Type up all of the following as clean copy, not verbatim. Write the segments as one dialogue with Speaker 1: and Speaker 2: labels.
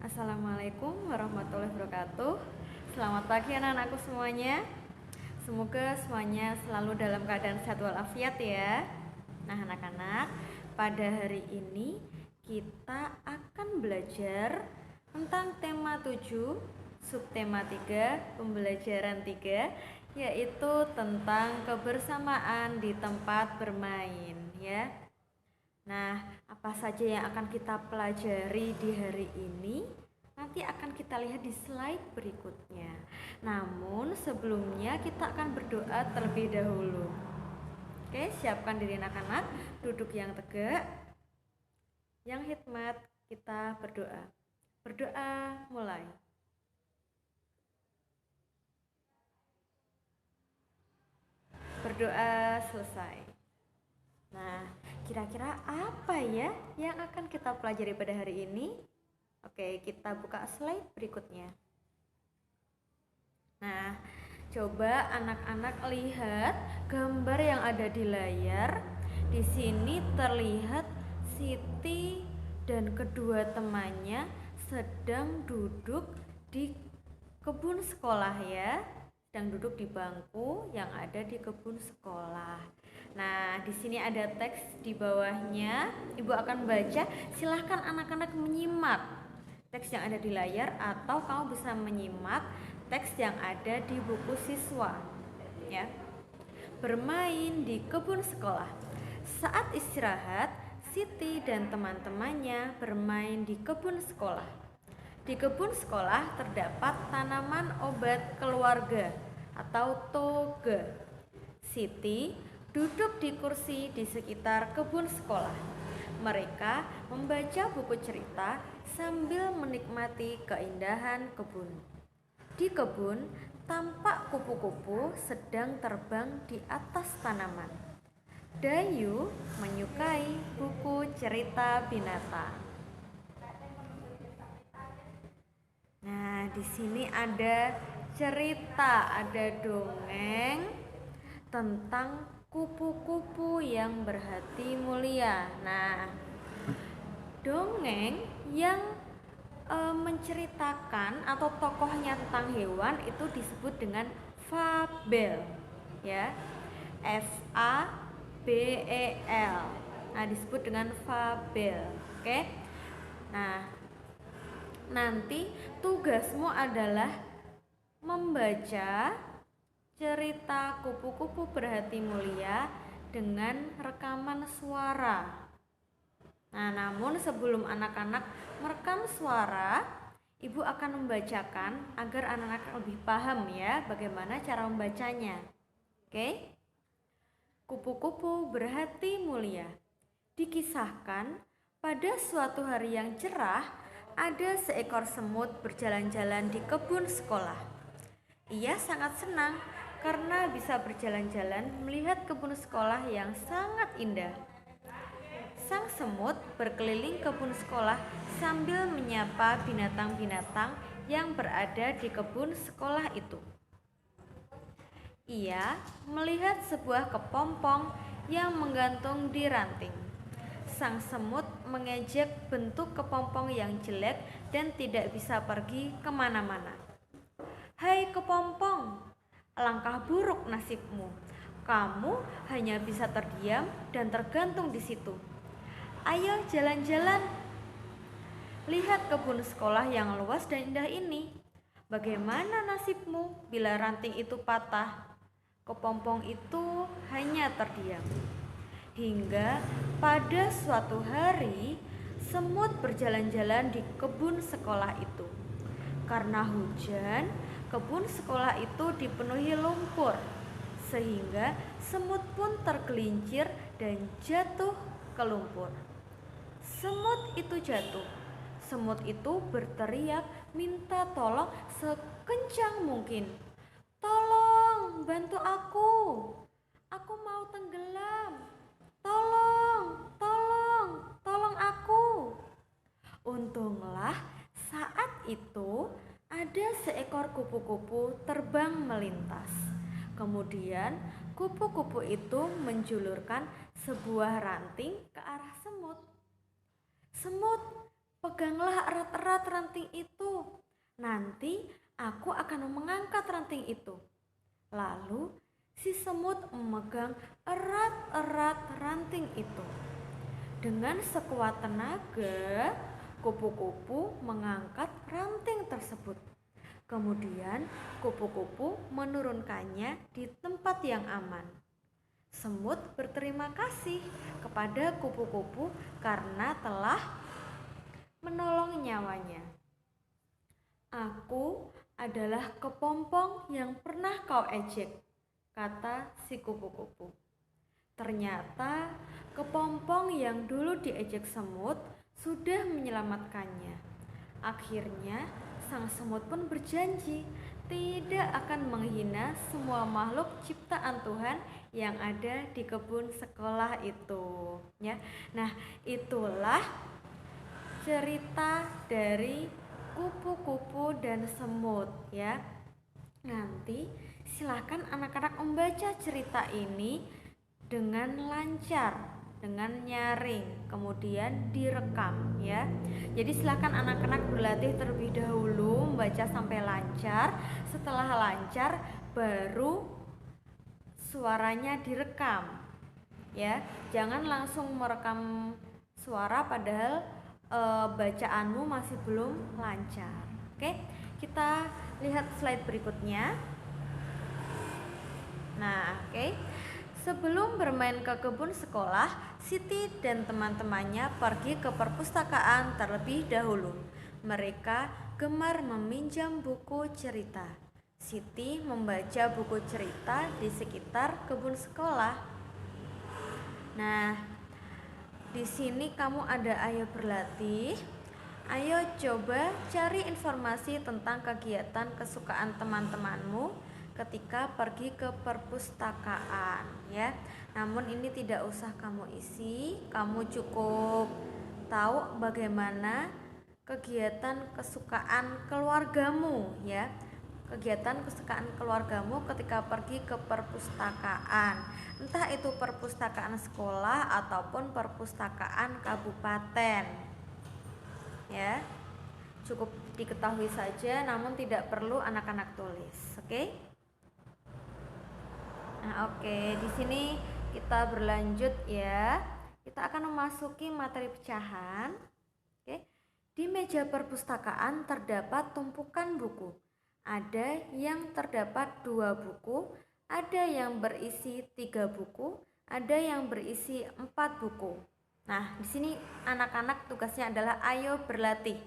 Speaker 1: Assalamualaikum warahmatullahi wabarakatuh. Selamat pagi anak-anakku semuanya. Semoga semuanya selalu dalam keadaan sehat walafiat ya. Nah anak-anak, pada hari ini kita akan belajar tentang tema 7, subtema 3, pembelajaran 3, yaitu tentang kebersamaan di tempat bermain ya. Nah, apa saja yang akan kita pelajari di hari ini? Nanti akan kita lihat di slide berikutnya. Namun sebelumnya kita akan berdoa terlebih dahulu. Oke, siapkan diri anak-anak, duduk yang tegak. Yang hikmat, kita berdoa. Berdoa mulai. Berdoa selesai. Nah, kira-kira apa ya yang akan kita pelajari pada hari ini? Oke, kita buka slide berikutnya. Nah, coba anak-anak lihat gambar yang ada di layar. Di sini terlihat Siti dan kedua temannya sedang duduk di kebun sekolah ya. Sedang duduk di bangku yang ada di kebun sekolah. Nah, di sini ada teks di bawahnya. Ibu akan baca. Silahkan anak-anak menyimak teks yang ada di layar atau kamu bisa menyimak teks yang ada di buku siswa. Ya. Bermain di kebun sekolah. Saat istirahat, Siti dan teman-temannya bermain di kebun sekolah. Di kebun sekolah terdapat tanaman obat keluarga atau toge. Siti duduk di kursi di sekitar kebun sekolah. Mereka membaca buku cerita sambil menikmati keindahan kebun. Di kebun, tampak kupu-kupu sedang terbang di atas tanaman. Dayu menyukai buku cerita binatang. Nah, di sini ada cerita, ada dongeng tentang kupu-kupu yang berhati mulia. Nah, dongeng yang menceritakan atau tokohnya tentang hewan itu disebut dengan fabel, ya, F-A-B-E-L. Nah, disebut dengan fabel. Oke. Nah, nanti tugasmu adalah membaca cerita kupu-kupu berhati mulia dengan rekaman suara. Nah, namun sebelum anak-anak merekam suara, Ibu akan membacakan agar anak-anak lebih paham ya bagaimana cara membacanya. Oke? Kupu-kupu berhati mulia. Dikisahkan pada suatu hari yang cerah, ada seekor semut berjalan-jalan di kebun sekolah. Ia sangat senang karena bisa berjalan-jalan melihat kebun sekolah yang sangat indah. Sang semut berkeliling kebun sekolah sambil menyapa binatang-binatang yang berada di kebun sekolah itu. Ia melihat sebuah kepompong yang menggantung di ranting. Sang semut mengejek bentuk kepompong yang jelek dan tidak bisa pergi kemana-mana. Hai kepompong, alangkah buruk nasibmu. Kamu hanya bisa terdiam dan tergantung di situ. Ayo jalan-jalan. Lihat kebun sekolah yang luas dan indah ini. Bagaimana nasibmu bila ranting itu patah? Kepompong itu hanya terdiam. Hingga pada suatu hari, semut berjalan-jalan di kebun sekolah itu. Karena hujan, kebun sekolah itu dipenuhi lumpur. Sehingga semut pun tergelincir dan jatuh ke lumpur. Semut itu jatuh. Semut itu berteriak minta tolong sekencang mungkin. Tolong, bantu aku. Aku mau tenggelam. Tolong, tolong, tolong aku. Untunglah saat itu ada seekor kupu-kupu terbang melintas. Kemudian kupu-kupu itu menjulurkan sebuah ranting ke arah semut. Semut, Peganglah erat-erat ranting itu. Nanti aku akan mengangkat ranting itu. Lalu si semut memegang erat-erat ranting itu. Dengan sekuat tenaga, kupu-kupu mengangkat ranting tersebut. Kemudian kupu-kupu menurunkannya di tempat yang aman. Semut berterima kasih kepada kupu-kupu karena telah menolong nyawanya. Aku adalah kepompong yang pernah kau ejek, kata si kupu-kupu. Ternyata kepompong yang dulu diejek semut sudah menyelamatkannya. Akhirnya sang semut pun berjanji tidak akan menghina semua makhluk ciptaan Tuhan yang ada di kebun sekolah itu, ya. Nah, itulah cerita dari kupu-kupu dan semut, ya. Nanti silakan anak-anak membaca cerita ini dengan lancar, dengan nyaring, kemudian direkam, ya. Jadi silakan anak-anak berlatih terlebih dahulu membaca sampai lancar. Setelah lancar baru suaranya direkam, ya. Jangan langsung merekam suara padahal bacaanmu masih belum lancar. Oke, kita lihat slide berikutnya. Nah, oke. Sebelum bermain ke kebun sekolah, Siti dan teman-temannya pergi ke perpustakaan terlebih dahulu. Mereka gemar meminjam buku cerita. Siti membaca buku cerita di sekitar kebun sekolah. Nah, di sini kamu ada ayo berlatih. Ayo coba cari informasi tentang kegiatan kesukaan teman-temanmu ketika pergi ke perpustakaan, ya. Namun ini tidak usah kamu isi, kamu cukup tahu bagaimana kegiatan kesukaan keluargamu, ya. Kegiatan kesukaan keluargamu ketika pergi ke perpustakaan, entah itu perpustakaan sekolah ataupun perpustakaan kabupaten, ya. Cukup diketahui saja, namun tidak perlu anak-anak tulis, oke? Nah, oke, di sini kita berlanjut, ya. Kita akan memasuki materi pecahan. Oke. Di meja perpustakaan terdapat tumpukan buku. Ada yang terdapat 2 buku, ada yang berisi 3 buku, ada yang berisi 4 buku. Nah, di sini anak-anak tugasnya adalah ayo berlatih.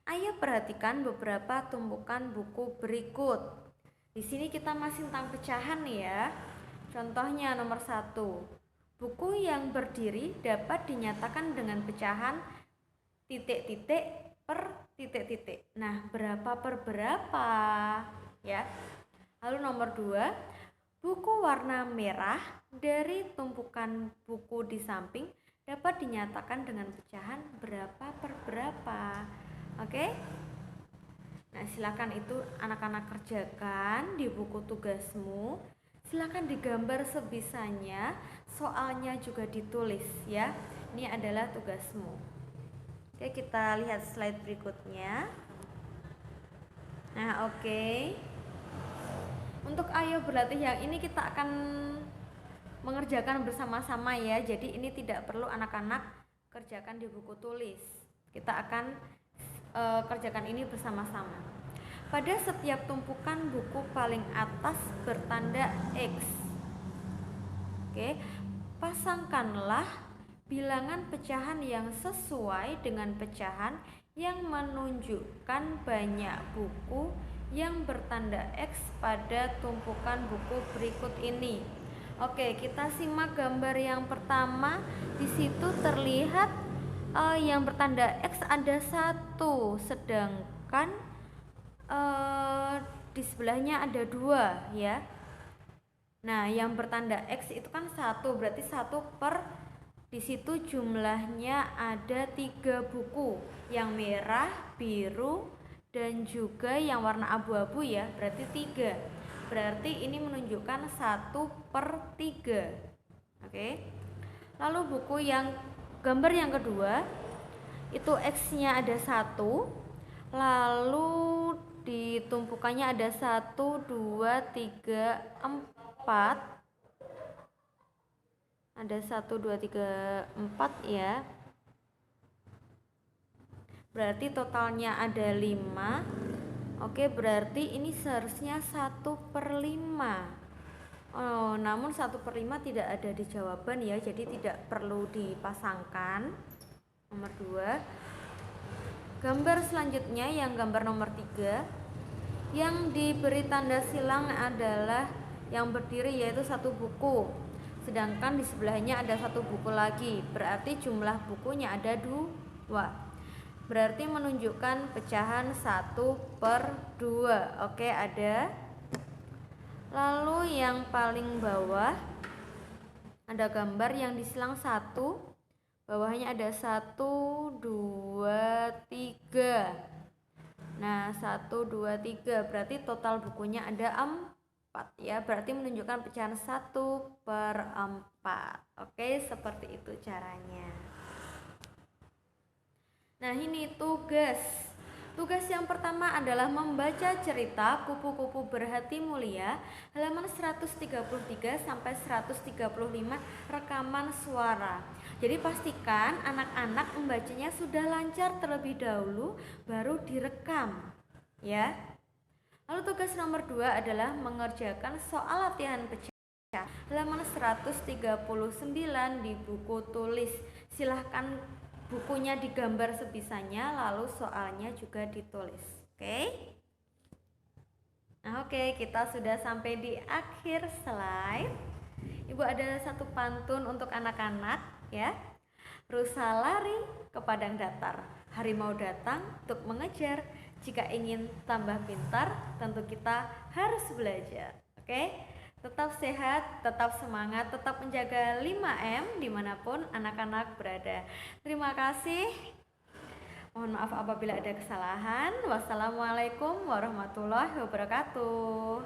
Speaker 1: Ayo perhatikan beberapa tumpukan buku berikut. Di sini kita masih tentang pecahan, ya. Contohnya nomor 1, buku yang berdiri dapat dinyatakan dengan pecahan titik-titik per titik-titik. Nah, berapa per berapa, ya. Lalu nomor 2, buku warna merah dari tumpukan buku di samping dapat dinyatakan dengan pecahan berapa per berapa. Oke? Nah, silakan itu anak-anak kerjakan di buku tugasmu. Silakan digambar sebisanya, soalnya juga ditulis, ya. Ini adalah tugasmu. Oke, kita lihat slide berikutnya. Nah, oke. Untuk ayo berlatih yang ini kita akan mengerjakan bersama-sama, ya. Jadi ini tidak perlu anak-anak kerjakan di buku tulis. Kita akan kerjakan ini bersama-sama. Pada setiap tumpukan buku paling atas bertanda X. Oke, pasangkanlah bilangan pecahan yang sesuai dengan pecahan yang menunjukkan banyak buku yang bertanda X pada tumpukan buku berikut ini. Oke, kita simak gambar yang pertama. Di situ terlihat yang bertanda X ada 1, sedangkan di sebelahnya ada 2, ya. Nah, yang bertanda X itu kan 1, berarti 1 per, di situ jumlahnya ada 3 buku, yang merah, biru, dan juga yang warna abu-abu, ya, berarti 3. Berarti ini menunjukkan 1 per 3. Oke. Lalu buku yang gambar yang kedua, itu X-nya ada 1, lalu ditumpukannya ada 1, 2, 3, 4. Ada 1, 2, 3, 4 ya. Berarti totalnya ada 5. Oke, berarti ini seharusnya 1/5. Oh, namun 1/5 tidak ada di jawaban ya, jadi tidak perlu dipasangkan. Nomor 2. Gambar selanjutnya yang gambar nomor 3, yang diberi tanda silang adalah yang berdiri yaitu 1 buku, sedangkan di sebelahnya ada 1 buku lagi, berarti jumlah bukunya ada 2, berarti menunjukkan pecahan 1/2. Oke, ada. Lalu yang paling bawah ada gambar yang disilang 1, bawahnya ada 1, 2, 3. Nah, 1, 2, 3 berarti total bukunya ada 4 ya, berarti menunjukkan pecahan 1/4. Oke, seperti itu caranya. Nah, ini tugas. Tugas yang pertama adalah membaca cerita Kupu-kupu Berhati Mulia halaman 133 sampai 135 rekaman suara. Jadi pastikan anak-anak membacanya sudah lancar terlebih dahulu baru direkam ya. Lalu tugas nomor 2 adalah mengerjakan soal latihan pecah halaman 139 di buku tulis. Silahkan bukunya digambar sebisanya, lalu soalnya juga ditulis. Oke? Nah, oke, kita sudah sampai di akhir slide. Ibu ada satu pantun untuk anak-anak ya. Rusa lari ke padang datar, harimau datang untuk mengejar. Jika ingin tambah pintar, tentu kita harus belajar. Oke? Tetap sehat, tetap semangat, tetap menjaga 5M dimanapun anak-anak berada. Terima kasih. Mohon maaf apabila ada kesalahan. Wassalamualaikum warahmatullahi wabarakatuh.